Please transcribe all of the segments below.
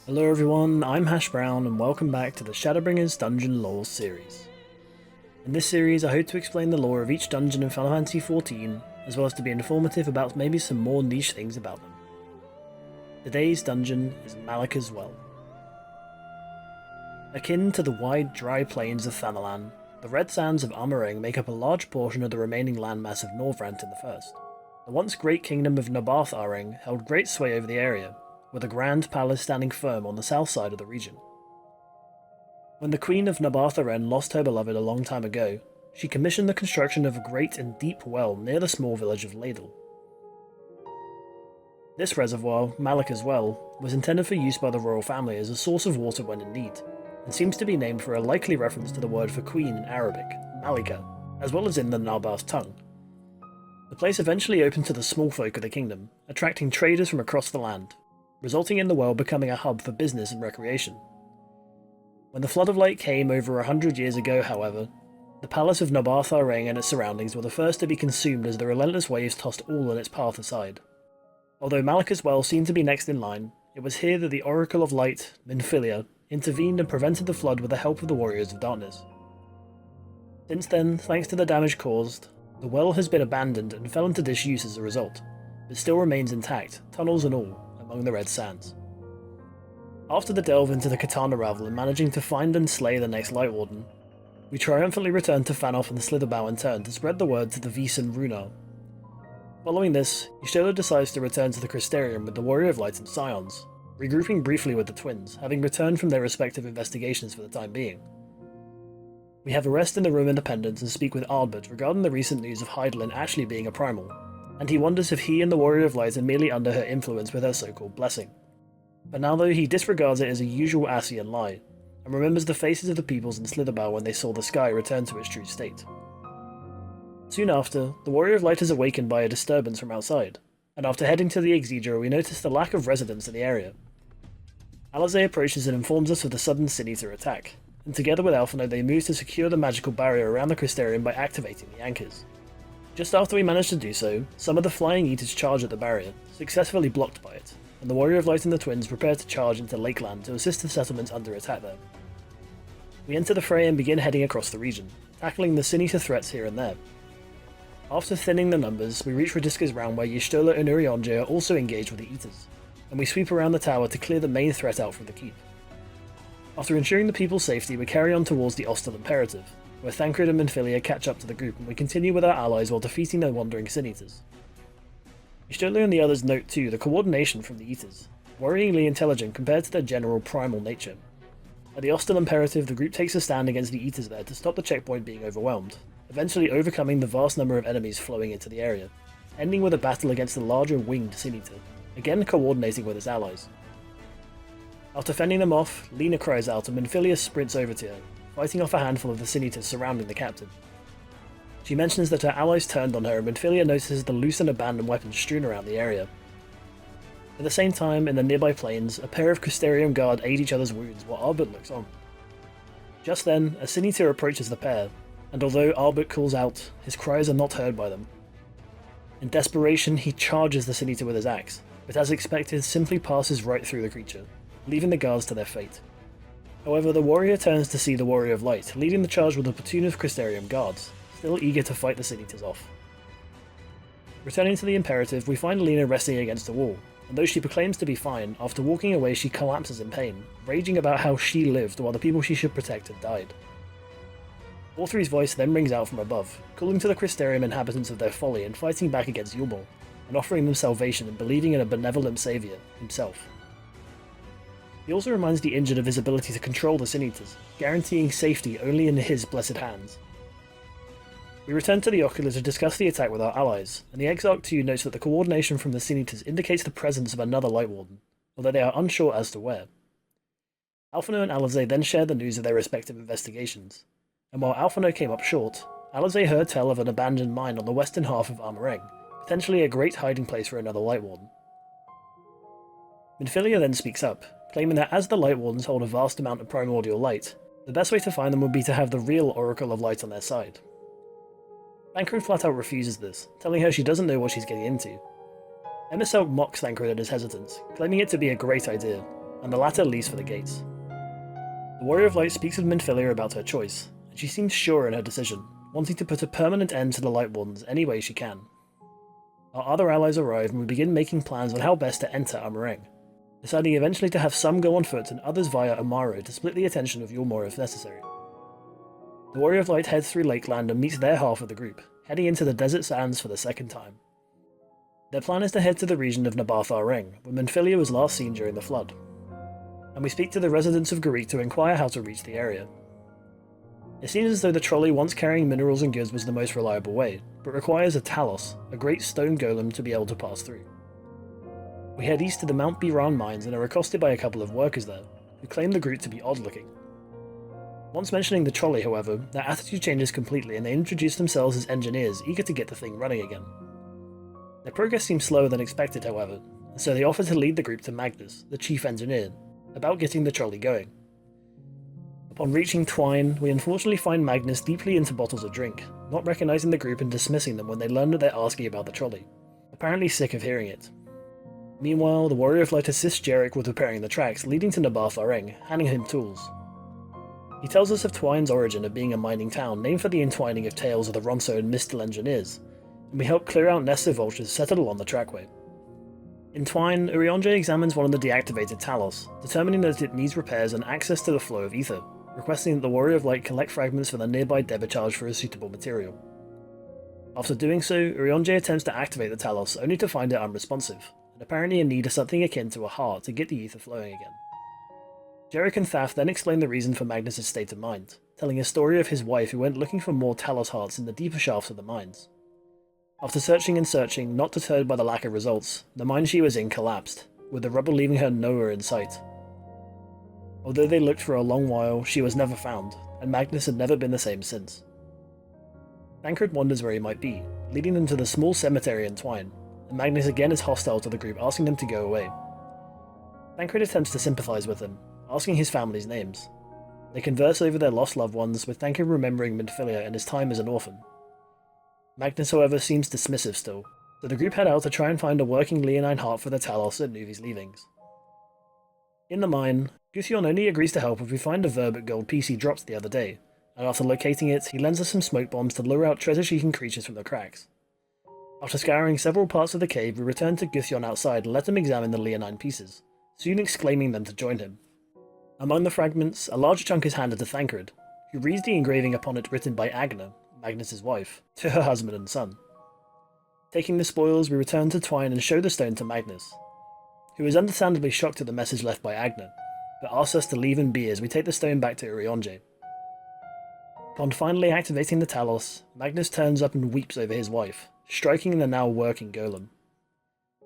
Hello everyone, I'm Hash Brown and welcome back to the Shadowbringers Dungeon Lore series. In this series I hope to explain the lore of each dungeon in Final Fantasy XIV, as well as to be informative about maybe some more niche things about them. Today's dungeon is Malikah's Well. Akin to the wide dry plains of Thanalan, the red sands of Amh Araeng make up a large portion of the remaining landmass of Norvrant in the First. The once great kingdom of Nabaath Araeng held great sway over the area, with a grand palace standing firm on the south side of the region. When the Queen of Nabaath Araeng lost her beloved a long time ago, she commissioned the construction of a great and deep well near the small village of Ladle. This reservoir, Malikah's Well, was intended for use by the royal family as a source of water when in need, and seems to be named for a likely reference to the word for queen in Arabic, Malikah, as well as in the Nabaath tongue. The place eventually opened to the small folk of the kingdom, attracting traders from across the land, resulting in the well becoming a hub for business and recreation. When the Flood of Light came over 100 years ago, however, the palace of Nabaath Araeng and its surroundings were the first to be consumed as the relentless waves tossed all in its path aside. Although Malikah's Well seemed to be next in line, it was here that the Oracle of Light, Minfilia, intervened and prevented the flood with the help of the Warriors of Darkness. Since then, thanks to the damage caused, the well has been abandoned and fell into disuse as a result, but still remains intact, tunnels and all, among the red sands. After the delve into the Katana Ravel and managing to find and slay the next Light Warden, we triumphantly return to Fanoff and the Slitherbow in turn to spread the word to the Vis and Runar. Following this, Y'shtola decides to return to the Crystarium with the Warrior of Light and Scions, regrouping briefly with the twins, having returned from their respective investigations for the time being. We have a rest in the Room Independence and speak with Albert regarding the recent news of Heidelin actually being a primal, and he wonders if he and the Warrior of Light are merely under her influence with her so-called blessing. But now though he disregards it as a usual Asian lie, and remembers the faces of the peoples in Slitherbow when they saw the sky return to its true state. Soon after, the Warrior of Light is awakened by a disturbance from outside, and after heading to the Exedra we notice the lack of residents in the area. Alisaie approaches and informs us of the sudden Sin Eater attack, and together with Alphinaud they move to secure the magical barrier around the Crystarium by activating the anchors. Just after we manage to do so, some of the Flying Eaters charge at the barrier, successfully blocked by it, and the Warrior of Light and the twins prepare to charge into Lakeland to assist the settlements under attack there. We enter the fray and begin heading across the region, tackling the Sin Eater threats here and there. After thinning the numbers, we reach Radiska's realm where Y'shtola and Urianger are also engaged with the Eaters, and we sweep around the tower to clear the main threat out from the keep. After ensuring the people's safety, we carry on towards the Ostal Imperative, where Thancred and Minfilia catch up to the group and we continue with our allies while defeating the wandering Sin Eaters. Y'shtola and the others note too the coordination from the Eaters, worryingly intelligent compared to their general primal nature. At the Ostal Imperative, the group takes a stand against the Eaters there to stop the checkpoint being overwhelmed, eventually overcoming the vast number of enemies flowing into the area, ending with a battle against the larger winged Sin Eater, again coordinating with his allies. After fending them off, Lena cries out and Minfilia sprints over to her, fighting off a handful of the Sin Eaters surrounding the captain. She mentions that her allies turned on her and Minfilia notices the loose and abandoned weapons strewn around the area. At the same time, in the nearby plains, a pair of Crystarium guard aid each other's wounds while Albert looks on. Just then, a Sin Eater approaches the pair, and although Albert calls out, his cries are not heard by them. In desperation, he charges the Sin Eater with his axe, but as expected simply passes right through the creature, leaving the guards to their fate. However, the warrior turns to see the Warrior of Light, leading the charge with a platoon of Crystarium guards, still eager to fight the Sin Eaters off. Returning to the Imperative, we find Lena resting against a wall, and though she proclaims to be fine, after walking away she collapses in pain, raging about how she lived while the people she should protect had died. Authry's voice then rings out from above, calling to the Crystarium inhabitants of their folly and fighting back against Eulmore, and offering them salvation and believing in a benevolent saviour, himself. He also reminds the injured of his ability to control the Sin Eaters, guaranteeing safety only in his blessed hands. We return to the Ocular to discuss the attack with our allies, and the Exarch too notes that the coordination from the Sin Eaters indicates the presence of another Light Warden, although they are unsure as to where. Alphinaud and Alisaie then share the news of their respective investigations, and while Alphinaud came up short, Alisaie heard tell of an abandoned mine on the western half of Amh Araeng, potentially a great hiding place for another Light Warden. Minfilia then speaks up, claiming that as the Light Wardens hold a vast amount of primordial light, the best way to find them would be to have the real Oracle of Light on their side. Thancred flat out refuses this, telling her she doesn't know what she's getting into. Emisel mocks Thancred at his hesitance, claiming it to be a great idea, and the latter leaves for the gates. The Warrior of Light speaks with Minfilia about her choice, and she seems sure in her decision, wanting to put a permanent end to the Light Wardens any way she can. Our other allies arrive and we begin making plans on how best to enter Amh Araeng, deciding eventually to have some go on foot and others via Eulmore to split the attention of Eulmore if necessary. The Warrior of Light heads through Lakeland and meets their half of the group, heading into the desert sands for the second time. Their plan is to head to the region of Nabaath Araeng, where Minfilia was last seen during the flood, and we speak to the residents of Garrick to inquire how to reach the area. It seems as though the trolley once carrying minerals and goods was the most reliable way, but requires a talos, a great stone golem, to be able to pass through. We head east to the Mount Biran mines and are accosted by a couple of workers there, who claim the group to be odd-looking. Once mentioning the trolley, however, their attitude changes completely and they introduce themselves as engineers eager to get the thing running again. Their progress seems slower than expected, however, and so they offer to lead the group to Magnus, the chief engineer, about getting the trolley going. Upon reaching Twine, we unfortunately find Magnus deeply into bottles of drink, not recognising the group and dismissing them when they learn that they're asking about the trolley, apparently sick of hearing it. Meanwhile, the Warrior of Light assists Jarek with repairing the tracks leading to Nabaath Araeng, handing him tools. He tells us of Twine's origin of being a mining town named for the entwining of tales of the Ronso and Mistal engineers, and we help clear out nests of vultures settled along the trackway. In Twine, Urianger examines one of the deactivated Talos, determining that it needs repairs and access to the flow of ether, requesting that the Warrior of Light collect fragments from the nearby debit for a suitable material. After doing so, Urianger attempts to activate the Talos, only to find it unresponsive, and apparently in need of something akin to a heart to get the ether flowing again. Jarek and Thaf then explain the reason for Magnus' state of mind, telling a story of his wife who went looking for more Talos hearts in the deeper shafts of the mines. After searching and searching, not deterred by the lack of results, the mine she was in collapsed, with the rubble leaving her nowhere in sight. Although they looked for a long while, she was never found, and Magnus had never been the same since. Thancred wonders where he might be, leading them to the small cemetery in Twine, and Magnus again is hostile to the group, asking them to go away. Thancred attempts to sympathise with them, asking his family's names. They converse over their lost loved ones, with Thancred remembering Minfilia and his time as an orphan. Magnus, however, seems dismissive still, so the group head out to try and find a working leonine heart for the Talos at Nuvi's leavings. In the mine, Guthion only agrees to help if we find a Verbit gold piece he dropped the other day, and after locating it, he lends us some smoke bombs to lure out treasure-seeking creatures from the cracks. After scouring several parts of the cave, we return to Guthion outside and let him examine the leonine pieces, soon exclaiming them to join him. Among the fragments, a large chunk is handed to Thancred, who reads the engraving upon it written by Agna, Magnus' wife, to her husband and son. Taking the spoils, we return to Twine and show the stone to Magnus, who is understandably shocked at the message left by Agna, but asks us to leave him be as we take the stone back to Urianger. Upon finally activating the Talos, Magnus turns up and weeps over his wife, striking the now working golem.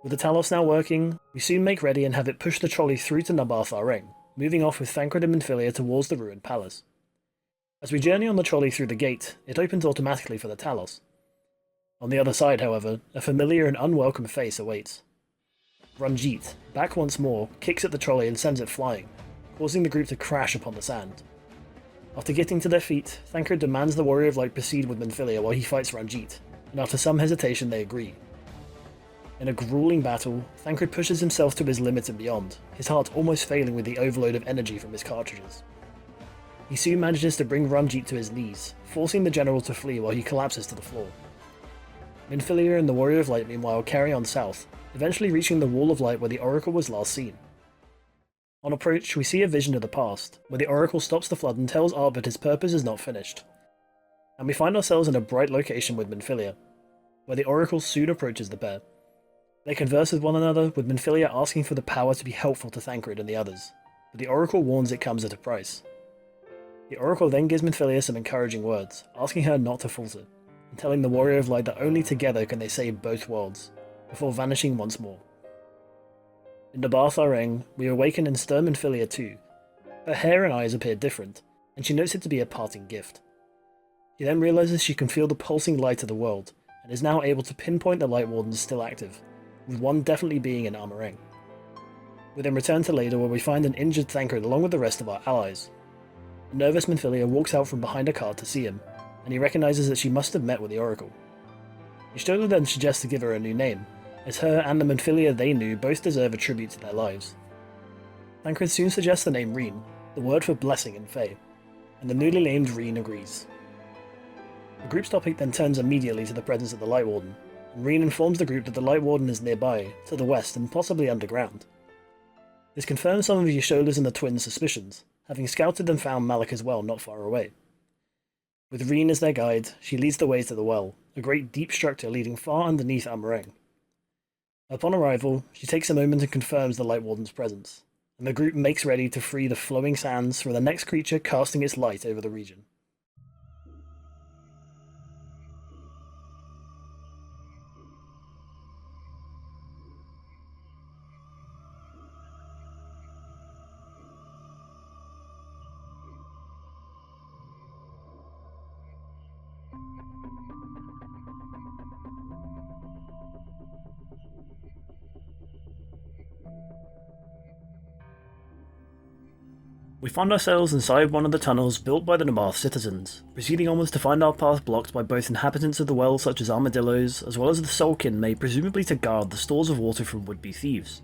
With the Talos now working, we soon make ready and have it push the trolley through to Nabaath Araeng, moving off with Thancred and Minfilia towards the ruined palace. As we journey on the trolley through the gate, it opens automatically for the Talos. On the other side, however, a familiar and unwelcome face awaits. Ranjit, back once more, kicks at the trolley and sends it flying, causing the group to crash upon the sand. After getting to their feet, Thancred demands the Warrior of Light proceed with Minfilia while he fights Ranjit, and after some hesitation they agree. In a grueling battle, Thancred pushes himself to his limit and beyond, his heart almost failing with the overload of energy from his cartridges. He soon manages to bring Ranjit to his knees, forcing the general to flee while he collapses to the floor. Minfilia and the Warrior of Light meanwhile carry on south, eventually reaching the Wall of Light where the Oracle was last seen. On approach, we see a vision of the past, where the Oracle stops the flood and tells Art that his purpose is not finished. And we find ourselves in a bright location with Minfilia, where the Oracle soon approaches the pair. They converse with one another, with Minfilia asking for the power to be helpful to Thancred and the others, but the Oracle warns it comes at a price. The Oracle then gives Minfilia some encouraging words, asking her not to falter, and telling the Warrior of Light that only together can they save both worlds, before vanishing once more. In Nabaath Araeng, we awaken and stir Minfilia too. Her hair and eyes appear different, and she notes it to be a parting gift. She then realizes she can feel the pulsing light of the world, and is now able to pinpoint the Light Wardens still active, with one definitely being in Amh Araeng. We then return to Leda where we find an injured Thancred along with the rest of our allies. A nervous Minfilia walks out from behind a cart to see him, and he recognizes that she must have met with the Oracle. Y'shtola then suggests to give her a new name, as her and the Minfilia they knew both deserve a tribute to their lives. Thancred soon suggests the name Ryne, the word for blessing in Fae, and the newly named Ryne agrees. The group's topic then turns immediately to the presence of the Light Warden, and Ryne informs the group that the Light Warden is nearby, to the west and possibly underground. This confirms some of Y'Shola's and the twins' suspicions, having scouted and found Malikah's well not far away. With Ryne as their guide, she leads the way to the well, a great deep structure leading far underneath Amh Araeng. Upon arrival, she takes a moment and confirms the Light Warden's presence, and the group makes ready to free the flowing sands for the next creature casting its light over the region. We find ourselves inside one of the tunnels built by the Nabaath citizens, proceeding onwards to find our path blocked by both inhabitants of the well such as armadillos, as well as the Soulkin made presumably to guard the stores of water from would-be thieves.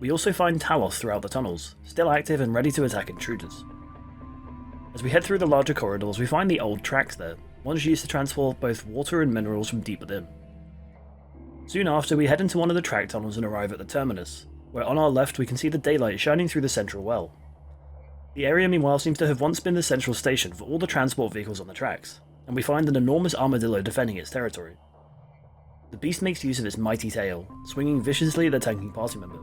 We also find Talos throughout the tunnels, still active and ready to attack intruders. As we head through the larger corridors, we find the old tracks there, ones used to transport both water and minerals from deep within. Soon after, we head into one of the track tunnels and arrive at the terminus, where on our left we can see the daylight shining through the central well. The area meanwhile seems to have once been the central station for all the transport vehicles on the tracks, and we find an enormous armadillo defending its territory. The beast makes use of its mighty tail, swinging viciously at the tanking party member.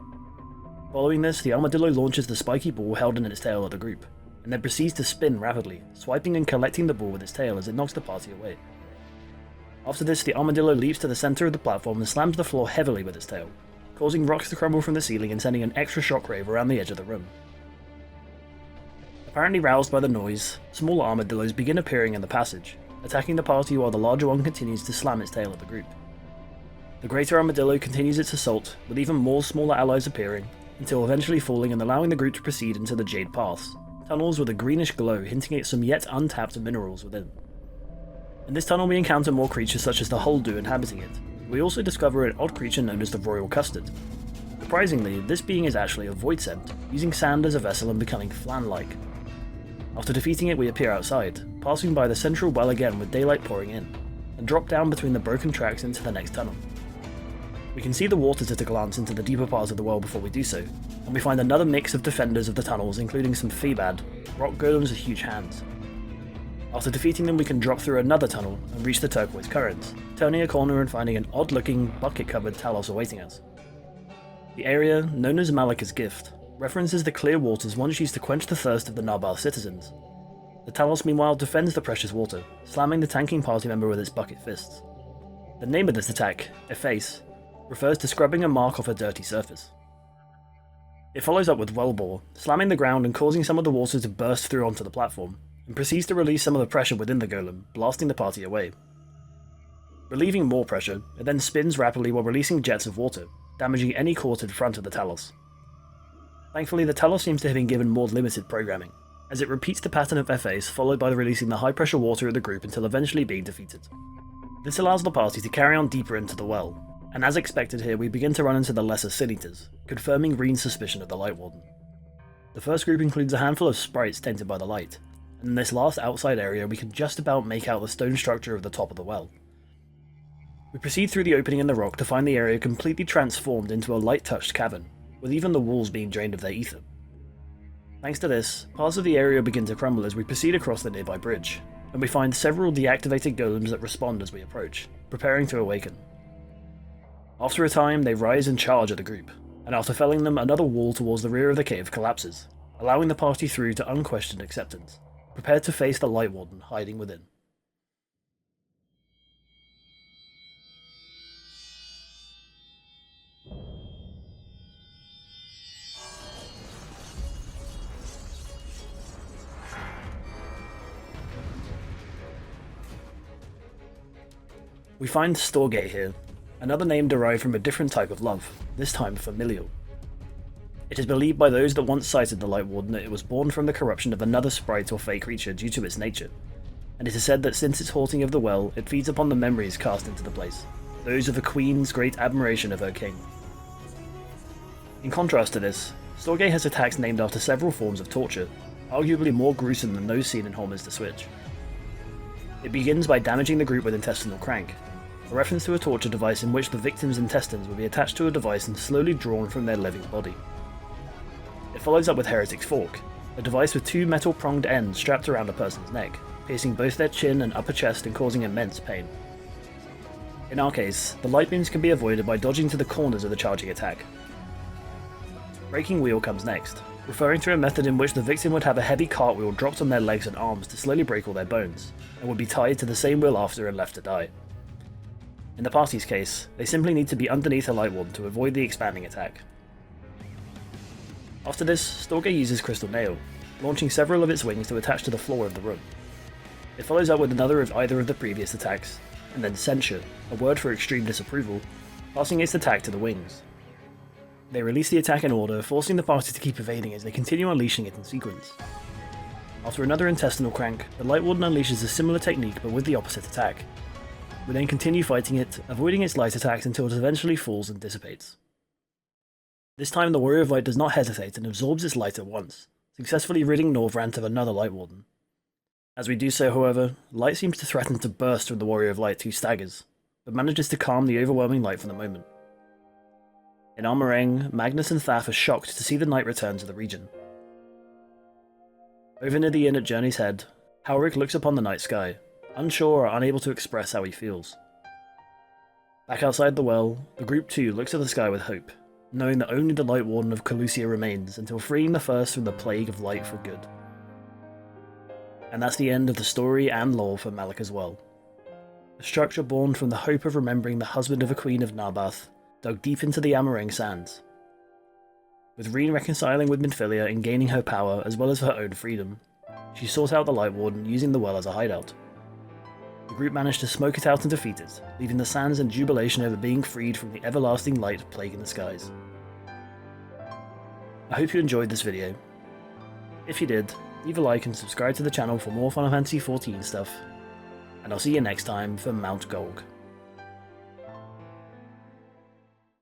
Following this, the armadillo launches the spiky ball held in its tail at the group, and then proceeds to spin rapidly, swiping and collecting the ball with its tail as it knocks the party away. After this, the armadillo leaps to the center of the platform and slams the floor heavily with its tail, causing rocks to crumble from the ceiling and sending an extra shockwave around the edge of the room. Apparently roused by the noise, smaller armadillos begin appearing in the passage, attacking the party while the larger one continues to slam its tail at the group. The greater armadillo continues its assault, with even more smaller allies appearing, until eventually falling and allowing the group to proceed into the Jade Paths, tunnels with a greenish glow hinting at some yet untapped minerals within. In this tunnel we encounter more creatures such as the Holdu inhabiting it. We also discover an odd creature known as the Royal Custard. Surprisingly, this being is actually a void scent, using sand as a vessel and becoming flan-like. After defeating it, we appear outside, passing by the central well again with daylight pouring in, and drop down between the broken tracks into the next tunnel. We can see the waters at a glance into the deeper parts of the well before we do so, and we find another mix of defenders of the tunnels including some Feebad, rock golems with huge hands. After defeating them we can drop through another tunnel and reach the turquoise currents, turning a corner and finding an odd-looking, bucket-covered Talos awaiting us. The area, known as Malikah's Gift, references the clear waters once used to quench the thirst of the Nabaath citizens. The Talos meanwhile defends the precious water, slamming the tanking party member with its bucket fists. The name of this attack, Efface, refers to scrubbing a mark off a dirty surface. It follows up with Wellbore, slamming the ground and causing some of the water to burst through onto the platform, and proceeds to release some of the pressure within the golem, blasting the party away. Relieving more pressure, it then spins rapidly while releasing jets of water, damaging any caught in front of the Talos. Thankfully, the Talos seems to have been given more limited programming, as it repeats the pattern of Efface followed by releasing the high pressure water at the group until eventually being defeated. This allows the party to carry on deeper into the well, and as expected here we begin to run into the lesser Sin Eaters, confirming Ryne's suspicion of the Light Warden. The first group includes a handful of sprites tainted by the light, and in this last outside area we can just about make out the stone structure of the top of the well. We proceed through the opening in the rock to find the area completely transformed into a light-touched cavern, with even the walls being drained of their ether. Thanks to this, parts of the area begin to crumble as we proceed across the nearby bridge, and we find several deactivated golems that respond as we approach, preparing to awaken. After a time, they rise and charge at the group, and after felling them, another wall towards the rear of the cave collapses, allowing the party through to unquestioned acceptance, prepared to face the Light Warden hiding within. We find Storge here, another name derived from a different type of love, this time familial. It is believed by those that once sighted the Light Warden that it was born from the corruption of another sprite or fey creature due to its nature, and it is said that since its haunting of the well, it feeds upon the memories cast into the place, those of the Queen's great admiration of her king. In contrast to this, Storge has attacks named after several forms of torture, arguably more gruesome than those seen in Holmer's The Switch. It begins by damaging the group with intestinal crank, a reference to a torture device in which the victim's intestines would be attached to a device and slowly drawn from their living body. It follows up with Heretic's Fork, a device with two metal-pronged ends strapped around a person's neck, piercing both their chin and upper chest and causing immense pain. In our case, the light beams can be avoided by dodging to the corners of the charging attack. Breaking Wheel comes next, referring to a method in which the victim would have a heavy cartwheel dropped on their legs and arms to slowly break all their bones, and would be tied to the same wheel after and left to die. In the party's case, they simply need to be underneath a light warden to avoid the expanding attack. After this, Storge uses Crystal Nail, launching several of its wings to attach to the floor of the room. It follows up with another of either of the previous attacks, and then Censure, a word for extreme disapproval, passing its attack to the wings. They release the attack in order, forcing the party to keep evading as they continue unleashing it in sequence. After another intestinal crank, the Light Warden unleashes a similar technique but with the opposite attack. We then continue fighting it, avoiding its light attacks until it eventually falls and dissipates. This time the Warrior of Light does not hesitate and absorbs its light at once, successfully ridding Norvrant of another Light Warden. As we do so, however, light seems to threaten to burst from the Warrior of Light, who staggers, but manages to calm the overwhelming light for the moment. In Amh Araeng, Magnus and Thaf are shocked to see the night return to the region. Over near the inn at Journey's Head, Halric looks upon the night sky, unsure or unable to express how he feels. Back outside the well, the group too looks at the sky with hope, knowing that only the Light Warden of Calusia remains until freeing the First from the plague of light for good. And that's the end of the story and lore for Malikah's Well. A structure born from the hope of remembering the husband of a queen of Nabaath, dug deep into the Amh Araeng sands. With Ryne reconciling with Minfilia and gaining her power as well as her own freedom, she sought out the Light Warden using the well as a hideout. The group managed to smoke it out and defeat it, leaving the sands in jubilation over being freed from the everlasting light plaguing the skies. I hope you enjoyed this video. If you did, leave a like and subscribe to the channel for more Final Fantasy XIV stuff, and I'll see you next time for Mount Golg.